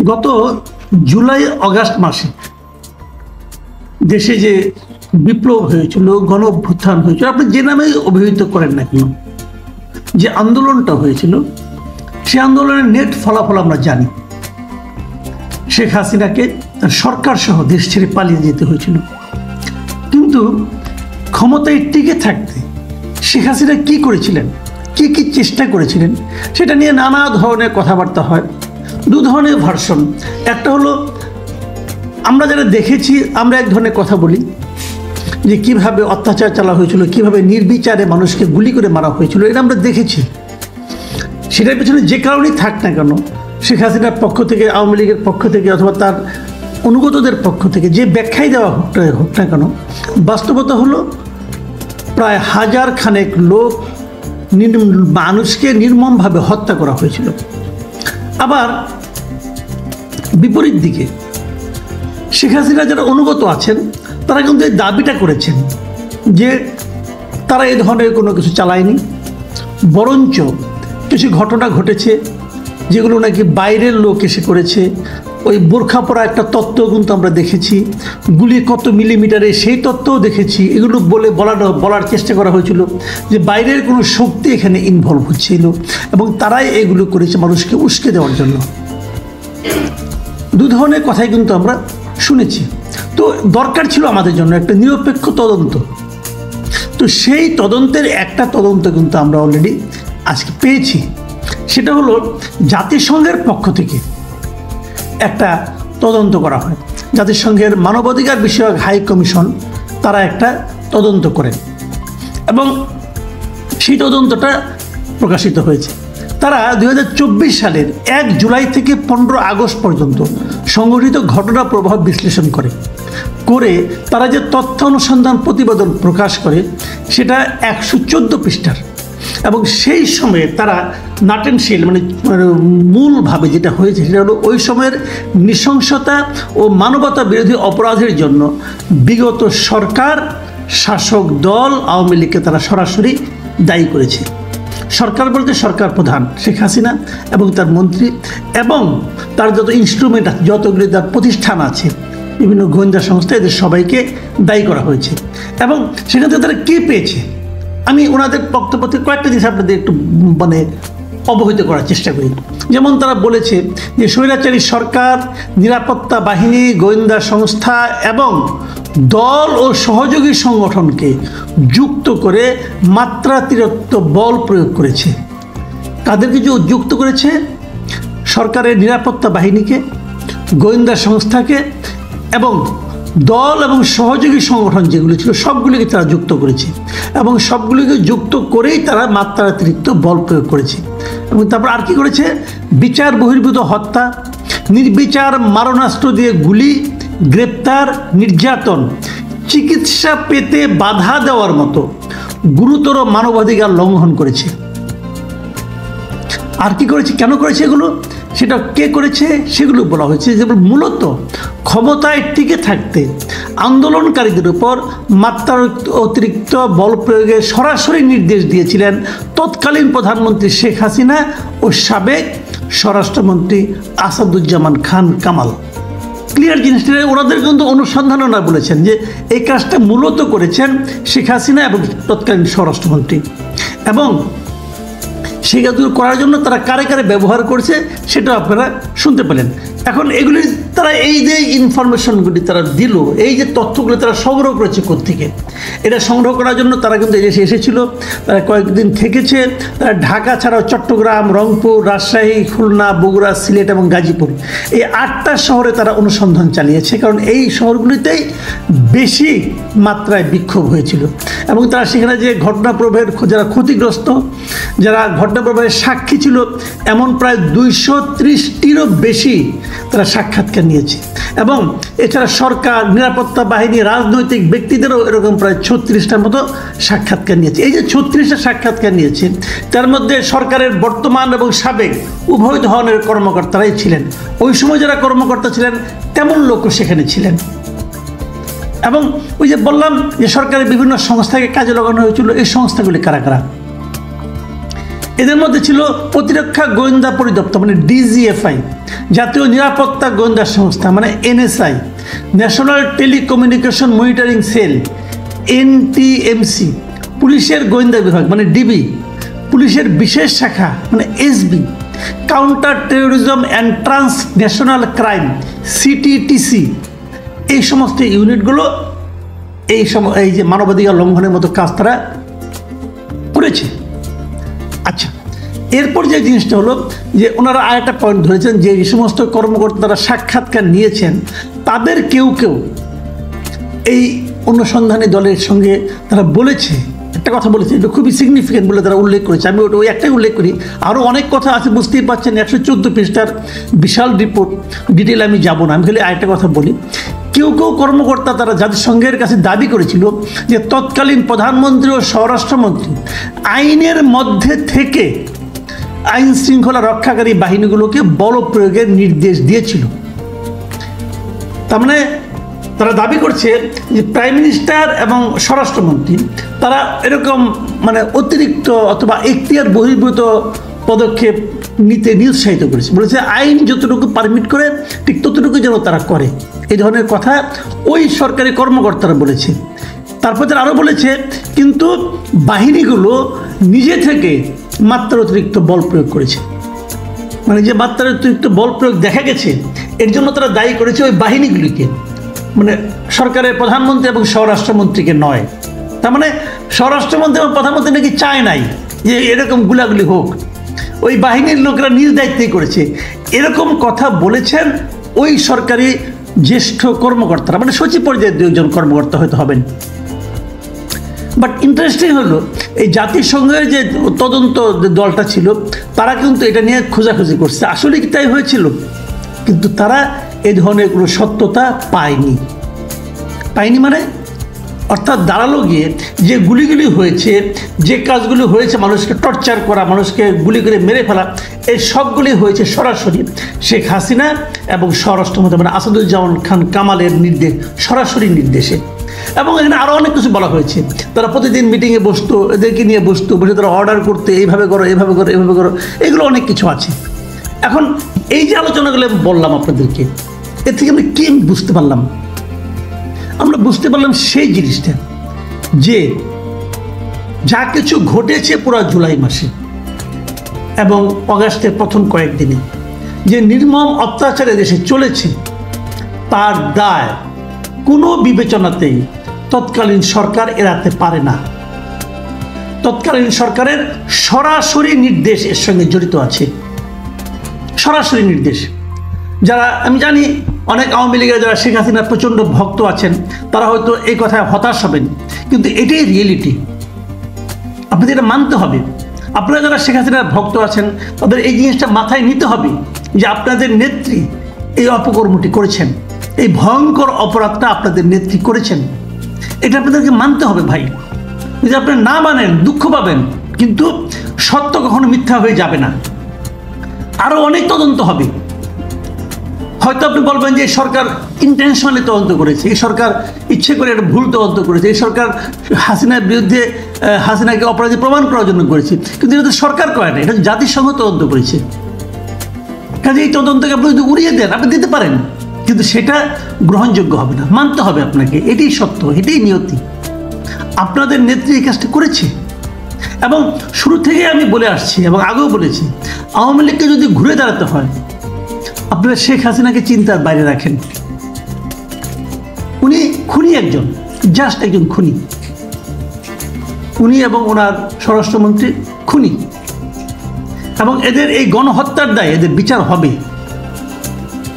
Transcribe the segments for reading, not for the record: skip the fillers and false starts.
গত July August মাসে দেশে যে বিপ্লব হয়েছিল, গণ অভ্যুত্থান হয়েছিল, আপনি যে নামে অভিহিত করেন না কেন, যে আন্দোলনটা হয়েছিল সে আন্দোলনের নেট ফলাফল আমরা জানি। শেখ হাসিনাকে তার সরকার সহ দেশ ছেড়ে পালিয়ে যেতে হয়েছিল। কিন্তু ক্ষমতায় টিকে থাকতে শেখ হাসিনা কি করেছিলেন, কি কি চেষ্টা করেছিলেন, সেটা নিয়ে নানা ধরনের কথাবার্তা হয়। দু ধরনের ভার্সন। একটা হলো আমরা যারা দেখেছি, আমরা এক ধরনের কথা বলি যে কিভাবে অত্যাচার চালা হয়েছিল, কিভাবে নির্বিচারে মানুষকে গুলি করে মারা হয়েছিল, এটা আমরা দেখেছি। সেটার পেছনে যে কারণেই থাক না কেন, শেখ হাসিনার পক্ষ থেকে, আওয়ামী লীগের পক্ষ থেকে অথবা তার অনুগতদের পক্ষ থেকে যে ব্যাখ্যাই দেওয়া হোক না কেন, বাস্তবতা হলো প্রায় হাজার খানেক লোক মানুষকে নির্মমভাবে হত্যা করা হয়েছিল। আবার বিপরীত দিকে শেখ হাসিনা যারা অনুগত আছেন তারা কিন্তু এই দাবিটা করেছেন যে তারা এই ধরনের কোনো কিছু চালায়নি, বরঞ্চ কিছু ঘটনা ঘটেছে যেগুলো নাকি বাইরের লোক এসে করেছে। ওই বোরখা পরা একটা তত্ত্ব কিন্তু আমরা দেখেছি, গুলি কত মিলিমিটারে সেই তত্ত্বও দেখেছি। এগুলো বলার চেষ্টা করা হয়েছিল যে বাইরের কোনো শক্তি এখানে ইনভলভ হচ্ছিল এবং তারাই এগুলো করেছে মানুষকে উস্কে দেওয়ার জন্য। দু ধরনের কথাই কিন্তু আমরা শুনেছি। তো দরকার ছিল আমাদের জন্য একটা নিরপেক্ষ তদন্ত। তো সেই তদন্তের একটা তদন্ত কিন্তু আমরা অলরেডি আজকে পেয়েছি। সেটা হলো জাতিসংঘের পক্ষ থেকে একটা তদন্ত করা হয়। জাতিসংঘের মানবাধিকার বিষয়ক হাই কমিশন তারা একটা তদন্ত করেন এবং সেই তদন্তটা প্রকাশিত হয়েছে। তারা 2024 সালের 1 জুলাই থেকে 15 আগস্ট পর্যন্ত সংঘটিত ঘটনা প্রবাহ বিশ্লেষণ করে তারা যে তথ্য অনুসন্ধান প্রতিবেদন প্রকাশ করে সেটা 114 পৃষ্ঠার। এবং সেই সময়ে তারা নাটেনশীল মানে মূলভাবে যেটা হয়েছে সেটা হলো ওই সময়ের নৃশংসতা ও মানবতা বিরোধী অপরাধের জন্য বিগত সরকার, শাসক দল আওয়ামী লীগকে তারা সরাসরি দায়ী করেছে। সরকার বলতে সরকার প্রধান শেখ হাসিনা এবং তার মন্ত্রী এবং তার যত ইনস্ট্রুমেন্ট আছে, যতগুলি তার প্রতিষ্ঠান আছে, বিভিন্ন গোয়েন্দা সংস্থা, এদের সবাইকে দায়ী করা হয়েছে। এবং সেখান থেকে তারা কী পেয়েছে, আমি ওনাদের বক্তব্য থেকে কয়েকটা জিনিস আপনাদের একটু অবহিত করার চেষ্টা করি। যেমন তারা বলেছে যে স্বৈরাচারী সরকার, নিরাপত্তা বাহিনী, গোয়েন্দা সংস্থা এবং দল ও সহযোগী সংগঠনকে যুক্ত করে মাত্রাতিরিক্ত বল প্রয়োগ করেছে। কাদেরকে যুক্ত করেছে? সরকারের নিরাপত্তা বাহিনীকে, গোয়েন্দা সংস্থাকে এবং দল এবং সহযোগী সংগঠন যেগুলো ছিল সবগুলিকে তারা যুক্ত করেছে এবং সবগুলিকে যুক্ত করেই তারা মাত্রাতিরিক্ত বল প্রয়োগ করেছে। এবং তারপর আর কি করেছে? বিচার বহির্ভূত হত্যা, নির্বিচার মারণাস্ত্র দিয়ে গুলি, গ্রেপ্তার, নির্যাতন, চিকিৎসা পেতে বাধা দেওয়ার মতো গুরুতর মানবাধিকার লঙ্ঘন করেছে। আর কি করেছে, কেন করেছে এগুলো, সেটা কে করেছে সেগুলো বলা হয়েছে। যেমন মূলত ক্ষমতায় টিকে থাকতে আন্দোলনকারীদের উপর অতিরিক্ত বল প্রয়োগের সরাসরি নির্দেশ দিয়েছিলেন তৎকালীন প্রধানমন্ত্রী শেখ হাসিনা ও সাবেক স্বরাষ্ট্রমন্ত্রী আসাদুজ্জামান খান কামাল। ক্লিয়ার জিনিসটা ওনাদের কিন্তু অনুসন্ধানও না বলেছেন যে এই কাজটা মূলত করেছেন শেখ হাসিনা এবং তৎকালীন স্বরাষ্ট্রমন্ত্রী। এবং সেই কাজগুলো করার জন্য তারা কারে কারে ব্যবহার করছে সেটা আপনারা শুনতে পেলেন। এখন এগুলি তারা এই যে ইনফরমেশনগুলি তারা দিল, এই যে তথ্যগুলি তারা সংগ্রহ করেছে কোত্থেকে, এটা সংগ্রহ করার জন্য তারা কিন্তু এই দেশে এসেছিল, তারা কয়েকদিন থেকেছে। তারা ঢাকা ছাড়াও চট্টগ্রাম, রংপুর, রাজশাহী, খুলনা, বগুড়া, সিলেট এবং গাজীপুর এই 8টা শহরে তারা অনুসন্ধান চালিয়েছে, কারণ এই শহরগুলিতেই বেশি মাত্রায় বিক্ষোভ হয়েছিল। এবং তারা সেখানে যে ঘটনা প্রবাহের যারা ক্ষতিগ্রস্ত, যারা ঘটনা প্রবাহের সাক্ষী ছিল, এমন প্রায় 230টিরও বেশি তারা সাক্ষাৎকার নিয়েছে। এবং এছাড়া সরকার, নিরাপত্তা বাহিনী, রাজনৈতিক ব্যক্তিদেরও এরকম প্রায় 36টার মতো সাক্ষাৎকার নিয়েছে। এই যে 36টা সাক্ষাৎকার নিয়েছে, তার মধ্যে সরকারের বর্তমান এবং সাবেক উভয় ধরনের কর্মকর্তারাই ছিলেন। ওই সময় যারা কর্মকর্তা ছিলেন তেমন লোকও সেখানে ছিলেন। এবং ওই যে বললাম যে সরকারের বিভিন্ন সংস্থাকে কাজে লাগানো হয়েছিল, এই সংস্থাগুলি কারা কারা? এদের মধ্যে ছিল প্রতিরক্ষা গোয়েন্দা পরিদপ্তর মানে ডিজিএফআই, জাতীয় নিরাপত্তা গোয়েন্দা সংস্থা মানে NSI, national telecommunication monitoring cell NTMC, পুলিশের গোয়েন্দা বিভাগ মানে ডিবি, পুলিশের বিশেষ শাখা মানে SB, counter terrorism and transnational crime CTTC, এই সমস্ত ইউনিটগুলো এই যে মানবাধিকার লঙ্ঘনের মতো কাজ তারা করেছে। আচ্ছা, এরপর যে জিনিসটা হলো যে ওনারা আরেকটা পয়েন্ট ধরেছেন যে এই সমস্ত কর্মকর্তারা সাক্ষাৎকার নিয়েছেন তাদের কেউ কেউ এই অনুসন্ধানী দলের সঙ্গে তারা বলেছে, একটা কথা বলেছে, এটা খুবই সিগনিফিকেন্ট বলে তারা উল্লেখ করেছে। আমি ওই একটাই উল্লেখ করি, আরও অনেক কথা আছে, বুঝতেই পারছেন 114 পৃষ্ঠার বিশাল রিপোর্ট, ডিটেল আমি যাব না। আমি খালি আরেকটা কথা বলি, কেউ কেউ কর্মকর্তা তারা জাতিসংঘের কাছে দাবি করেছিল যে তৎকালীন প্রধানমন্ত্রী ও স্বরাষ্ট্রমন্ত্রী আইনের মধ্যে থেকে আইন শৃঙ্খলা রক্ষাকারী বাহিনীগুলোকে বল প্রয়োগের নির্দেশ দিয়েছিল। তার মানে তারা দাবি করছে যে প্রাইম মিনিস্টার এবং স্বরাষ্ট্রমন্ত্রী তারা এরকম মানে অতিরিক্ত অথবা এখতিয়ার বহির্ভূত পদক্ষেপ নিতে নিরুৎসাহিত করেছে, বলেছে আইন যতটুকু পারমিট করে ঠিক ততটুকু যেন তারা করে, এই ধরনের কথা ওই সরকারি কর্মকর্তারা বলেছে। তারপর তারা আরও বলেছে কিন্তু বাহিনীগুলো নিজে থেকে মাত্রার অতিরিক্ত বল প্রয়োগ করেছে, মানে যে মাত্রার অতিরিক্ত বল প্রয়োগ দেখা গেছে এর জন্য তারা দায়ী করেছে ওই বাহিনীগুলিকে, মানে সরকারের প্রধানমন্ত্রী এবং স্বরাষ্ট্রমন্ত্রীকে নয়। তার মানে স্বরাষ্ট্রমন্ত্রী এবং প্রধানমন্ত্রী নাকি চায় নাই যে এরকম গুলাগুলি হোক, ওই বাহিনীর লোকেরা নিজ দায়িত্বেই করেছে, এরকম কথা বলেছেন ওই সরকারি জ্যেষ্ঠ কর্মকর্তারা, মানে সচিব পর্যায়ের দুজন কর্মকর্তা হয়তো হবেন। বাট ইন্টারেস্টিং হলো এই জাতিসংঘের যে তদন্ত দলটা ছিল তারা কিন্তু এটা নিয়ে খোঁজাখুঁজি করছে আসলে কি তাই হয়েছিল, কিন্তু তারা এই ধরনের কোনো সত্যতা পায়নি মানে অর্থাৎ দাঁড়ালো গিয়ে যে গুলিগুলি হয়েছে, যে কাজগুলি হয়েছে, মানুষকে টর্চার করা, মানুষকে গুলি করে মেরে ফেলা, এই সবগুলি হয়েছে সরাসরি শেখ হাসিনা এবং স্বরাষ্ট্রমন্ত্রী মানে আসাদুজ্জামান খান কামালের সরাসরি নির্দেশে। এবং এখানে আরও অনেক কিছু বলা হয়েছে, তারা প্রতিদিন মিটিংয়ে বসতো, এদেরকে নিয়ে বসে তারা অর্ডার করতে এইভাবে করো, এভাবে করো, এভাবে করো, এগুলো অনেক কিছু আছে। এখন এই যে আলোচনাগুলো বললাম আপনাদেরকে, এর থেকে আমরা কি বুঝতে পারলাম? আমরা বুঝতে পারলাম সেই জিনিসটা যে যা কিছু ঘটেছে পুরো জুলাই মাসে এবং অগাস্টের প্রথম কয়েকদিনে যে নির্মম অত্যাচারে দেশে চলেছে তার দায় কোনো বিবেচনাতেই তৎকালীন সরকার এড়াতে পারে না। তৎকালীন সরকারের সরাসরি নির্দেশ এর সঙ্গে জড়িত আছে, সরাসরি নির্দেশ। যারা আমি জানি অনেক আওয়ামী লীগের যারা শেখ হাসিনার প্রচণ্ড ভক্ত আছেন তারা হয়তো এই কথায় হতাশ হবেন, কিন্তু এটাই রিয়েলিটি, আপনাদের এটা মানতে হবে। আপনারা যারা শেখ হাসিনার ভক্ত আছেন তাদের এই জিনিসটা মাথায় নিতে হবে যে আপনাদের নেত্রী এই অপকর্মটি করেছেন, এই ভয়ঙ্কর অপরাধটা আপনাদের নেত্রী করেছেন, এটা আপনাদেরকে মানতে হবে ভাই। যদি আপনারা না মানেন দুঃখ পাবেন, কিন্তু সত্য কখনো মিথ্যা হয়ে যাবে না। আরও অনেক তদন্ত হবে, হয়তো আপনি বলবেন যে এই সরকার ইন্টেনশনালি তদন্ত করেছে, এই সরকার ইচ্ছে করে একটা ভুল তদন্ত করেছে, এই সরকার হাসিনার বিরুদ্ধে হাসিনাকে অপরাধী প্রমাণ করার জন্য করেছে, কিন্তু এটা তো সরকার করে না, এটা জাতিসংঘ তদন্ত করেছে। কাজে এই তদন্তকে আপনি যদি উড়িয়ে দেন, আপনি দিতে পারেন, কিন্তু সেটা গ্রহণযোগ্য হবে না, মানতে হবে আপনাকে, এটাই সত্য, এটাই নিয়তি। আপনাদের নেত্রী এই কাজটা করেছে এবং শুরু থেকে আমি বলে আসছি এবং আগেও বলেছি, আওয়ামী লীগকে যদি ঘুরে দাঁড়াতে হয় আপনারা শেখ হাসিনাকে চিন্তার বাইরে রাখেন। উনি খুনি, একজন জাস্ট একজন খুনি, উনি এবং ওনার স্বরাষ্ট্রমন্ত্রী খুনি, এবং এদের এই গণহত্যার দায় এদের বিচার হবে।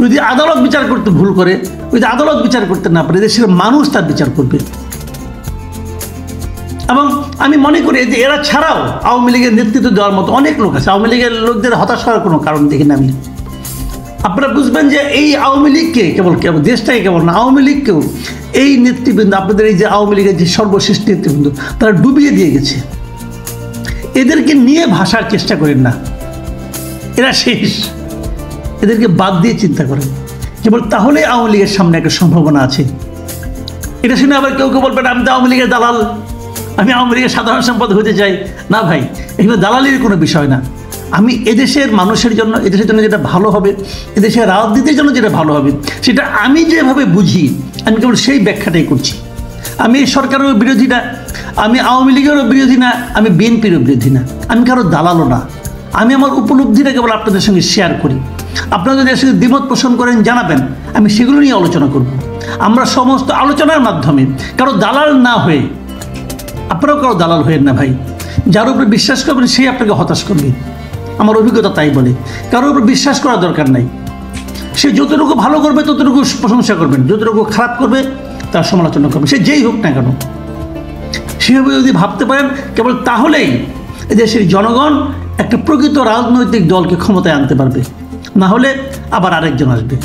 যদি আদালত বিচার করতে ভুল করে, যদি আদালত বিচার করতে না পারে, দেশের মানুষ তার বিচার করবে। এবং আমি মনে করি যে এরা ছাড়াও আওয়ামী লীগের নেতৃত্ব দেওয়ার মতো অনেক লোক আছে, আওয়ামী লীগের লোকদের হতাশ হওয়ার কোনো কারণ দেখি না আমি। আপনারা বুঝবেন যে এই আওয়ামী লীগকে কেবল দেশটাকে কেবল না, আওয়ামী লীগকেও এই নেতৃবৃন্দ, আপনাদের এই যে আওয়ামী লীগের যে সর্বশেষ নেতৃবৃন্দ, তারা ডুবিয়ে দিয়ে গেছে। এদেরকে নিয়ে ভাসার চেষ্টা করেন না, এরা শেষ, এদেরকে বাদ দিয়ে চিন্তা করেন, কেবল তাহলে আওয়ামী লীগের সামনে একটা সম্ভাবনা আছে। এটা শুনে আবার কেউ কেউ বলবেন আমি তো আওয়ামী লীগের দালাল, আমি আওয়ামী লীগের সাধারণ সম্পাদক হতে চাই না ভাই, এখানে দালালির কোনো বিষয় না। আমি এদেশের মানুষের জন্য, এদেশের জন্য যেটা ভালো হবে, এদেশের রাজনীতির জন্য যেটা ভালো হবে, সেটা আমি যেভাবে বুঝি আমি কেবল সেই ব্যাখ্যাটাই করছি। আমি এই সরকারেরও বিরোধী না, আমি আওয়ামী লীগেরও বিরোধী না, আমি বিএনপিরও বিরোধী না, আমি কারো দালালও না। আমি আমার উপলব্ধিটা কেবল আপনাদের সঙ্গে শেয়ার করি। আপনারা যদি এর সঙ্গে দ্বিমত পোষণ করেন জানাবেন, আমি সেগুলো নিয়ে আলোচনা করব। আমরা সমস্ত আলোচনার মাধ্যমে কারো দালাল না হয়ে, আপনারাও কারো দালাল হয়েন না ভাই। যার উপরে বিশ্বাস করবেন সেই আপনাকে হতাশ করবে, আমার অভিজ্ঞতা তাই বলে। কারোর উপর বিশ্বাস করার দরকার নাই। সে যতটুকু ভালো করবে ততটুকু প্রশংসা করবেন, যতটুকু খারাপ করবে তার সমালোচনা করবেন, সে যেই হোক না কেন। সেভাবে যদি ভাবতে পারেন কেবল তাহলেই এদেশের জনগণ একটা প্রকৃত রাজনৈতিক দলকে ক্ষমতায় আনতে পারবে, না হলে আবার আরেকজন আসবে।